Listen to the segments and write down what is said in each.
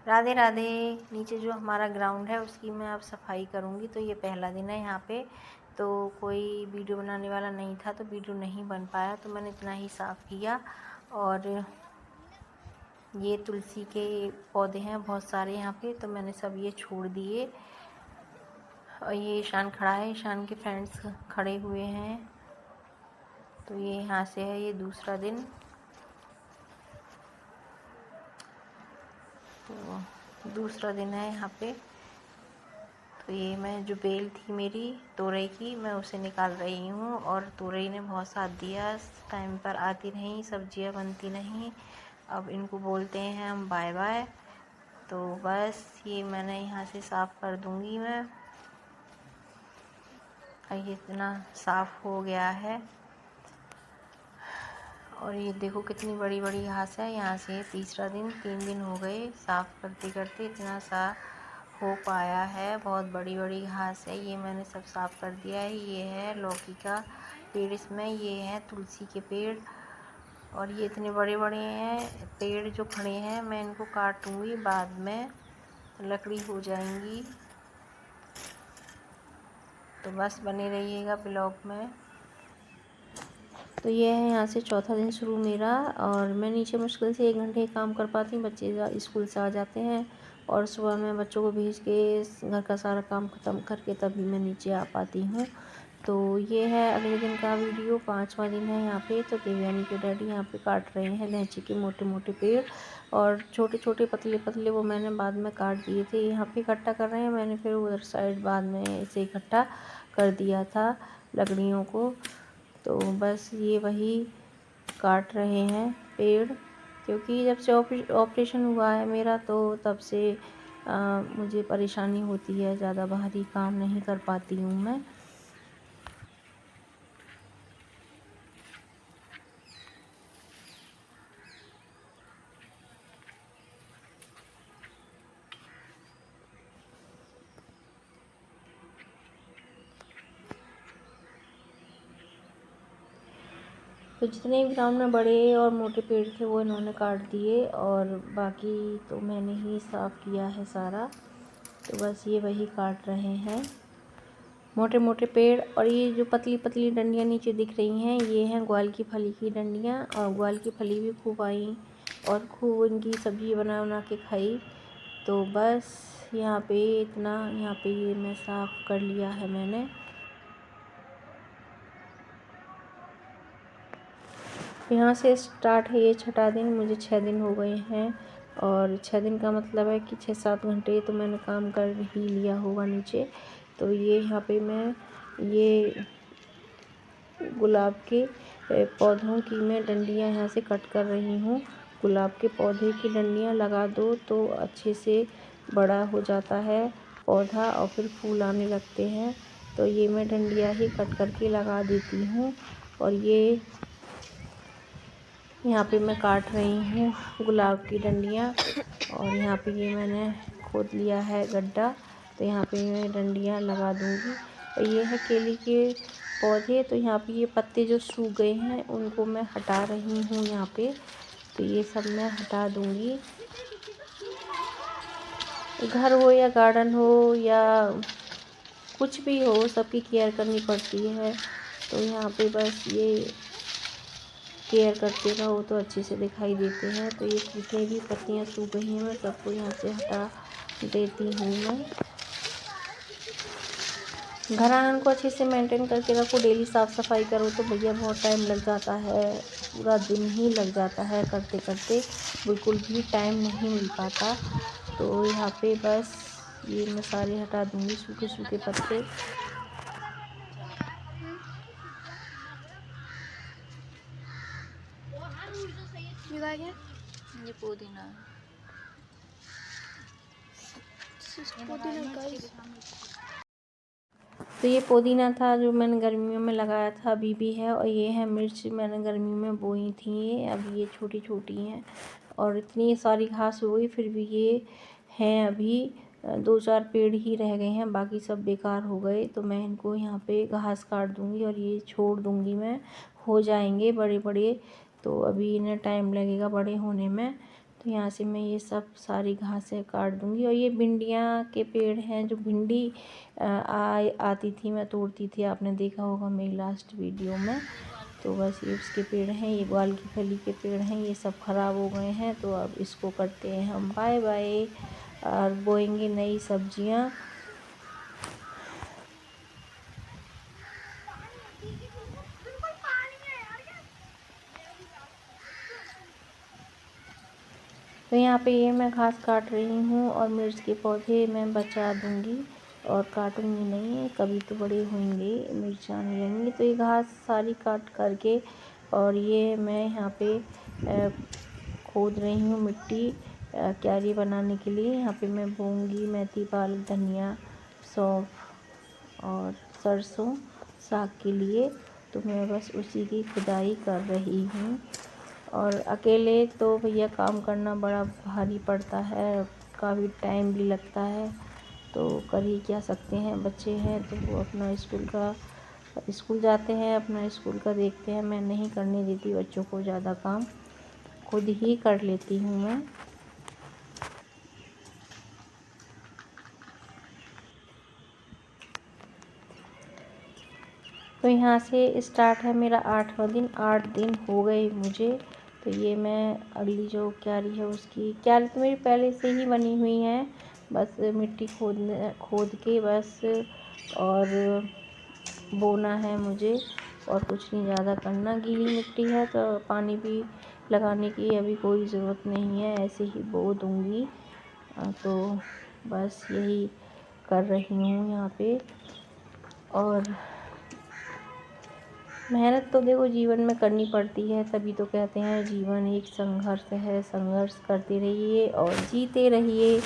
राधे राधे। नीचे जो हमारा ग्राउंड है उसकी मैं अब सफाई करूँगी। तो ये पहला दिन है यहाँ पे, तो कोई वीडियो बनाने वाला नहीं था तो वीडियो नहीं बन पाया, तो मैंने इतना ही साफ़ किया। और ये तुलसी के पौधे हैं बहुत सारे यहाँ पे, तो मैंने सब ये छोड़ दिए। और ये ईशान खड़ा है, ईशान के फ्रेंड्स खड़े हुए हैं। तो ये यहाँ से है, ये दूसरा दिन। तो दूसरा दिन है यहाँ पे। तो ये मैं जो बेल थी मेरी तोरई की, मैं उसे निकाल रही हूँ। और तोरई ने बहुत साथ दिया, टाइम पर आती नहीं, सब्जियाँ बनती नहीं। अब इनको बोलते हैं हम बाय बाय। तो बस ये मैंने यहाँ से साफ़ कर दूँगी मैं। ये इतना साफ़ हो गया है। और ये देखो कितनी बड़ी बड़ी घास है। यहाँ से तीसरा दिन, 3 दिन हो गए साफ़ करते करते, इतना सा हो पाया है। बहुत बड़ी बड़ी घास है। ये मैंने सब साफ़ कर दिया है। ये है लौकी का पेड़ इसमें, ये है तुलसी के पेड़। और ये इतने बड़े बड़े हैं पेड़ जो खड़े हैं, मैं इनको काटूँगी बाद में, लकड़ी हो जाएंगी। तो बस बने रहिएगा ब्लॉग में। तो ये है यहाँ से चौथा दिन शुरू मेरा। और मैं नीचे मुश्किल से 1 घंटे काम कर पाती हूँ, बच्चे स्कूल से आ जाते हैं। और सुबह मैं बच्चों को भेज के घर का सारा काम ख़त्म करके तभी मैं नीचे आ पाती हूँ। तो ये है अगले दिन का वीडियो, 5वां दिन है यहाँ पे। तो देवयानी के डैडी यहाँ पे काट रहे हैं लहची के मोटे मोटे पेड़, और छोटे छोटे पतले पतले वो मैंने बाद में काट दिए थे। यहाँ पे इकट्ठा कर रहे हैं, मैंने फिर उधर साइड बाद में इसे इकट्ठा कर दिया था लकड़ियों को। तो बस ये वही काट रहे हैं पेड़, क्योंकि जब से ऑपरेशन हुआ है मेरा, तो तब से मुझे परेशानी होती है, ज़्यादा बाहरी काम नहीं कर पाती हूँ मैं। तो जितने भी ग्राउंड में बड़े और मोटे पेड़ थे वो इन्होंने काट दिए, और बाकी तो मैंने ही साफ़ किया है सारा। तो बस ये वही काट रहे हैं मोटे मोटे पेड़। और ये जो पतली पतली डंडियाँ नीचे दिख रही हैं, ये हैं ग्वाल की फली की डंडियाँ। और ग्वाल की फली भी खूब आई और खूब इनकी सब्ज़ी बना बना के खाई। तो बस यहाँ पे इतना, यहाँ पे ये मैं साफ़ कर लिया है मैंने। यहाँ से स्टार्ट है ये 6ठा दिन, मुझे 6 दिन हो गए हैं। और 6 दिन का मतलब है कि 6-7 घंटे तो मैंने काम कर ही लिया होगा नीचे। तो ये यहाँ पे मैं ये गुलाब के पौधों की मैं डंडियाँ यहाँ से कट कर रही हूँ। गुलाब के पौधे की डंडियाँ लगा दो तो अच्छे से बड़ा हो जाता है पौधा, और फिर फूल आने लगते हैं। तो ये मैं डंडियाँ ही कट करके लगा देती हूँ। और ये यहाँ पे मैं काट रही हूँ गुलाब की डंडियाँ। और यहाँ पे ये मैंने खोद लिया है गड्ढा, तो यहाँ पे मैं डंडियाँ लगा दूँगी। और ये है केले के पौधे, तो यहाँ पे ये पत्ते जो सूख गए हैं उनको मैं हटा रही हूँ यहाँ पे। तो ये सब मैं हटा दूँगी। घर हो या गार्डन हो या कुछ भी हो, सबकी केयर करनी पड़ती है। तो यहाँ पे बस ये केयर करते रहो तो अच्छे से दिखाई देते हैं। तो ये जितनी भी पत्तियाँ सूख गई हैं मैं सबको यहाँ से हटा देती हूँ मैं। घर आंगन को अच्छे से मेंटेन करके रखो, डेली साफ़ सफाई करो तो भैया बहुत टाइम लग जाता है, पूरा दिन ही लग जाता है करते करते, बिल्कुल भी टाइम नहीं मिल पाता। तो यहाँ पे बस ये मैं सारे हटा दूँगी सूखे सूखे पत्ते। ये पुदीना तो ये पुदीना था जो मैंने गर्मियों में लगाया था, अभी भी है। और ये है मिर्च, मैंने गर्मियों में बोई थी, ये अभी ये छोटी छोटी हैं। और इतनी सारी घास हो गई फिर भी ये हैं अभी 2-4 पेड़ ही रह गए हैं, बाकी सब बेकार हो गए। तो मैं इनको यहाँ पे घास काट दूँगी और ये छोड़ दूँगी मैं, हो जाएंगे बड़े बड़े। तो अभी इन्हें टाइम लगेगा बड़े होने में। तो यहाँ से मैं ये सब सारी घासें काट दूँगी। और ये भिंडियाँ के पेड़ हैं, जो भिंडी आती थी मैं तोड़ती थी, आपने देखा होगा मेरी लास्ट वीडियो में। तो बस ये उसके पेड़ हैं, ये ग्वाल की फली के पेड़ हैं, ये सब ख़राब हो गए हैं। तो अब इसको करते हैं हम बाय बाय और बोएंगे नई सब्जियाँ। तो यहाँ पे ये मैं घास काट रही हूँ और मिर्च के पौधे मैं बचा दूँगी और काटूँगी नहीं, कभी तो बड़े होंगे, मिर्च आने लगेंगी। तो ये घास सारी काट करके और ये मैं यहाँ पे खोद रही हूँ मिट्टी क्यारी बनाने के लिए। यहाँ पे मैं बोऊँगी मेथी, पालक, धनिया, सौंफ और सरसों साग के लिए। तो मैं बस उसी की खुदाई कर रही हूँ। और अकेले तो भैया काम करना बड़ा भारी पड़ता है, काफ़ी टाइम भी लगता है। तो कर ही क्या सकते हैं, बच्चे हैं तो वो अपना स्कूल जाते हैं, अपना स्कूल का देखते हैं। मैं नहीं करने देती बच्चों को ज़्यादा काम, खुद ही कर लेती हूँ मैं। तो यहाँ से स्टार्ट है मेरा 8वां दिन, 8 दिन हो गए मुझे। तो ये मैं अगली जो क्यारी है, उसकी क्यारी तो मेरी पहले से ही बनी हुई है, बस मिट्टी खोद के बस और बोना है मुझे, और कुछ नहीं ज़्यादा करना। गीली मिट्टी है तो पानी भी लगाने की अभी कोई ज़रूरत नहीं है, ऐसे ही बो दूँगी। तो बस यही कर रही हूँ यहाँ पे। और मेहनत तो देखो जीवन में करनी पड़ती है, तभी तो कहते हैं जीवन एक संघर्ष है, संघर्ष करते रहिए और जीते रहिए।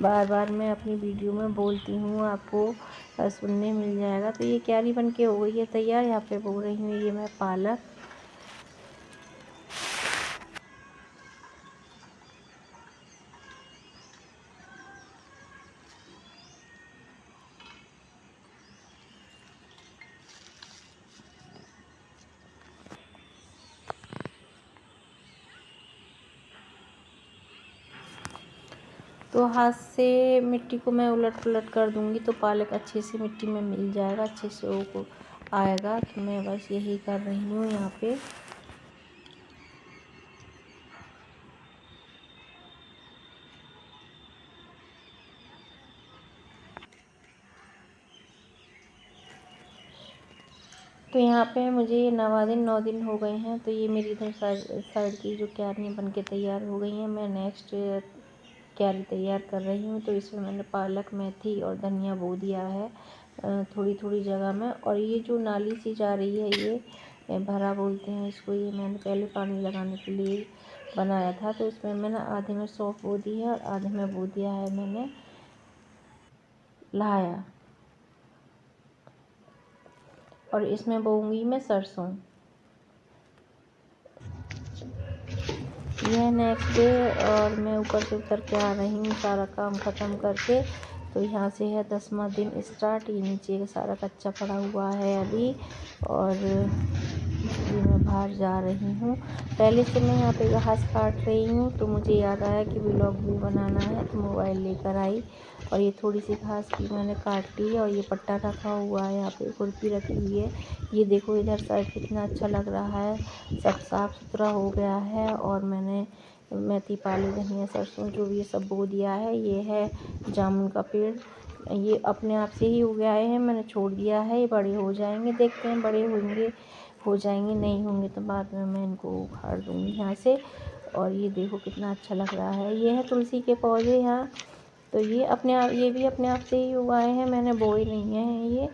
बार बार मैं अपनी वीडियो में बोलती हूँ, आपको सुनने मिल जाएगा। तो ये क्यारी बन के हो गई है तैयार। यहाँ पे बो रही हूँ ये मैं पालक। तो हाथ से मिट्टी को मैं उलट पुलट कर दूँगी तो पालक अच्छे से मिट्टी में मिल जाएगा, अच्छे से वो आएगा। तो मैं बस यही कर रही हूँ यहाँ पे। तो यहाँ पे मुझे ये 9 दिन हो गए हैं। तो ये मेरी इधर साइड की जो क्यारियाँ बन के तैयार हो गई हैं। मैं नेक्स्ट क्यारी तैयार कर रही हूँ। तो इसमें मैंने पालक, मेथी और धनिया बो दिया है थोड़ी थोड़ी जगह में। और ये जो नाली सी जा रही है, ये भरा बोलते हैं इसको, ये मैंने पहले पानी लगाने के लिए बनाया था। तो इसमें मैंने आधे में सौंफ बो दी है और आधे में बो दिया है मैंने लाया। और इसमें बोऊंगी मैं सरसों। यह नेक्स्ट डे और मैं ऊपर से उतर के आ रही हूँ सारा काम ख़त्म करके। तो यहाँ से है 10वां दिन स्टार्ट। ये नीचे का सारा कच्चा पड़ा हुआ है अभी, और ये मैं बाहर जा रही हूँ। पहले से मैं यहाँ पे घास काट रही हूँ, तो मुझे याद आया कि व्लॉग भी बनाना है, तो मोबाइल लेकर आई और ये थोड़ी सी घास भी मैंने काट ली। और ये पट्टा रखा हुआ है, यहाँ पे खुरपी रखी हुई है। ये देखो इधर साइड कितना अच्छा लग रहा है, सब साफ़ सुथरा हो गया है। और मैंने मेथी, पालक, धनिया, सरसों जो भी ये सब बो दिया है। ये है जामुन का पेड़, ये अपने आप से ही उग आए हैं, मैंने छोड़ दिया है। ये बड़े हो जाएंगे, देखते हैं बड़े होंगे हो जाएंगे, नहीं होंगे तो बाद में मैं इनको उखाड़ दूँगी यहाँ से। और ये देखो कितना अच्छा लग रहा है। ये है तुलसी के पौधे यहाँ। तो ये अपने आप, ये भी अपने आप से ही उगाए हैं, मैंने बोए नहीं हैं ये।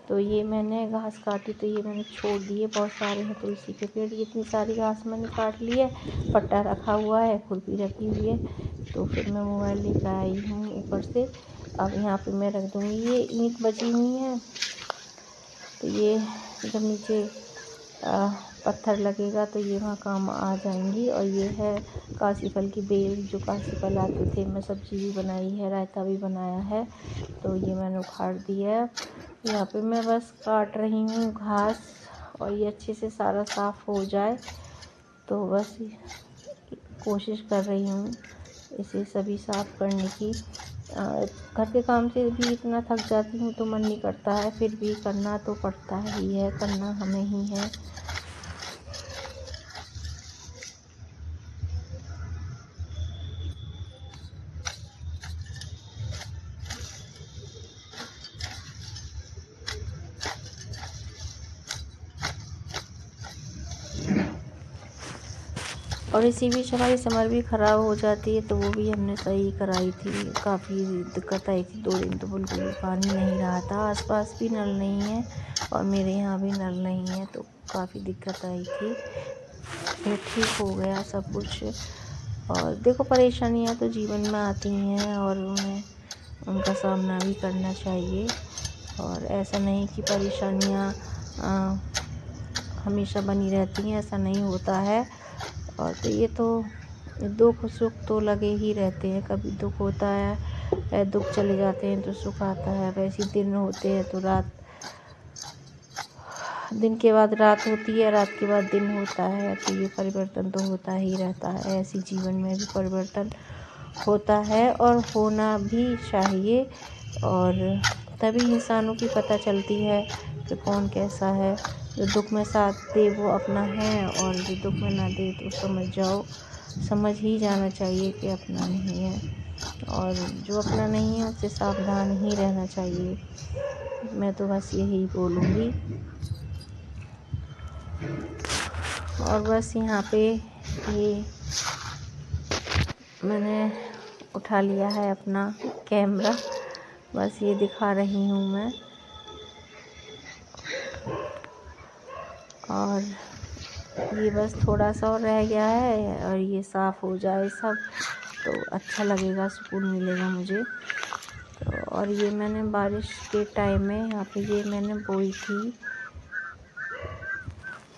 तो ये मैंने घास काटी तो ये मैंने छोड़ दिए। बहुत सारे हैं तुलसी के पेड़, ये इतनी सारी घास मैंने काट ली है। पट्टा रखा हुआ है, खुरपी रखी हुई है। तो फिर मैं मोबाइल लेकर आई हूँ ऊपर से। अब यहाँ पे मैं रख दूँगी। ये ईंट बची हुई है, तो ये जब नीचे पत्थर लगेगा तो ये वहाँ काम आ जाएंगी। और ये है काशी फल की बेल, जो काशी फल आते थे, मैं सब्जी भी बनाई है, रायता भी बनाया है। तो ये मैंने उखाड़ दिया है। यहाँ पे मैं बस काट रही हूँ घास, और ये अच्छे से सारा साफ़ हो जाए तो बस कोशिश कर रही हूँ इसे सभी साफ़ करने की। घर के काम से भी इतना थक जाती हूँ तो मन नहीं करता है, फिर भी करना तो पड़ता ही है, करना हमें ही है। और इसी बीच हमारी समर भी ख़राब हो जाती है, तो वो भी हमने सही कराई थी। काफ़ी दिक्कत आई थी, 2 दिन तो बिल्कुल भी पानी नहीं रहा था। आसपास भी नल नहीं है और मेरे यहाँ भी नल नहीं है, तो काफ़ी दिक्कत आई थी। फिर ठीक हो गया सब कुछ। और देखो, परेशानियाँ तो जीवन में आती हैं और उन्हें उनका सामना भी करना चाहिए। और ऐसा नहीं कि परेशानियाँ हमेशा बनी रहती हैं, ऐसा नहीं होता है। और तो ये तो दुख सुख तो लगे ही रहते हैं, कभी दुख होता है, दुख चले जाते हैं तो सुख आता है। वैसे दिन होते हैं तो दिन के बाद रात होती है, रात के बाद दिन होता है, तो ये परिवर्तन तो होता ही रहता है। ऐसे जीवन में भी परिवर्तन होता है और होना भी चाहिए। और तभी इंसानों की पता चलती है कि कौन कैसा है। जो दुख में साथ दे वो अपना है, और जो दुख में ना दे तो समझ जाओ, समझ ही जाना चाहिए कि अपना नहीं है। और जो अपना नहीं है उससे सावधान ही रहना चाहिए। मैं तो बस यही बोलूँगी। और बस यहाँ पे ये मैंने उठा लिया है अपना कैमरा, बस ये दिखा रही हूँ मैं। और ये बस थोड़ा सा और रह गया है, और ये साफ़ हो जाए सब तो अच्छा लगेगा, सुकून मिलेगा मुझे। तो और ये मैंने बारिश के टाइम में यहाँ पे ये मैंने बोई थी।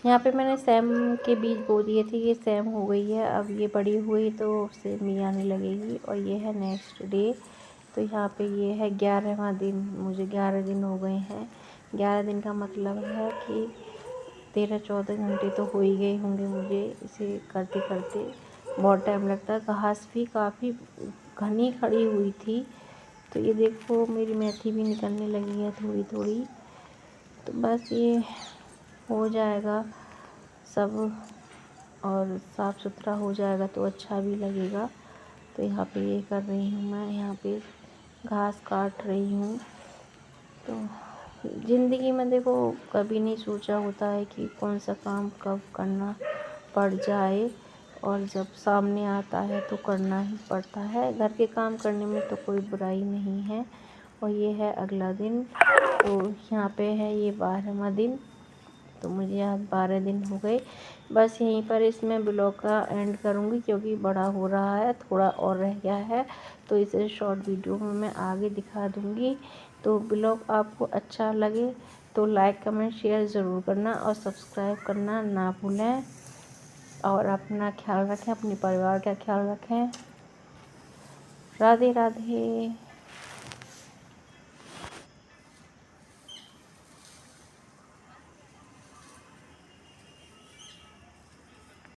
यहाँ पे मैंने सेम के बीज बो दिए थे, ये सेम हो गई है। अब ये बड़ी हुई तो सेम भी आने लगेगी। और ये है नेक्स्ट डे, तो यहाँ पे ये है 11वां दिन। मुझे 11 दिन हो गए हैं। 11 दिन का मतलब है कि 13-14 घंटे तो हो ही गए होंगे मुझे इसे करते करते। बहुत टाइम लगता है। घास भी काफ़ी घनी खड़ी हुई थी, तो ये देखो मेरी मेथी भी निकलने लगी है थोड़ी थोड़ी। तो बस ये हो जाएगा सब, और साफ़ सुथरा हो जाएगा तो अच्छा भी लगेगा। तो यहाँ पे ये कर रही हूँ मैं, यहाँ पे घास काट रही हूँ। तो ज़िंदगी में देखो, कभी नहीं सोचा होता है कि कौन सा काम कब करना पड़ जाए, और जब सामने आता है तो करना ही पड़ता है। घर के काम करने में तो कोई बुराई नहीं है। और ये है अगला दिन, तो यहाँ पे है ये 12वां दिन। तो मुझे आज 12 दिन हो गए। बस यहीं पर इसमें ब्लॉग का एंड करूँगी, क्योंकि बड़ा हो रहा है, थोड़ा और रह गया है। तो इसे शॉर्ट वीडियो में मैं आगे दिखा दूँगी। तो ब्लॉग आपको अच्छा लगे तो लाइक कमेंट शेयर ज़रूर करना, और सब्सक्राइब करना ना भूलें। और अपना ख्याल रखें, अपने परिवार का ख्याल रखें। राधे राधे।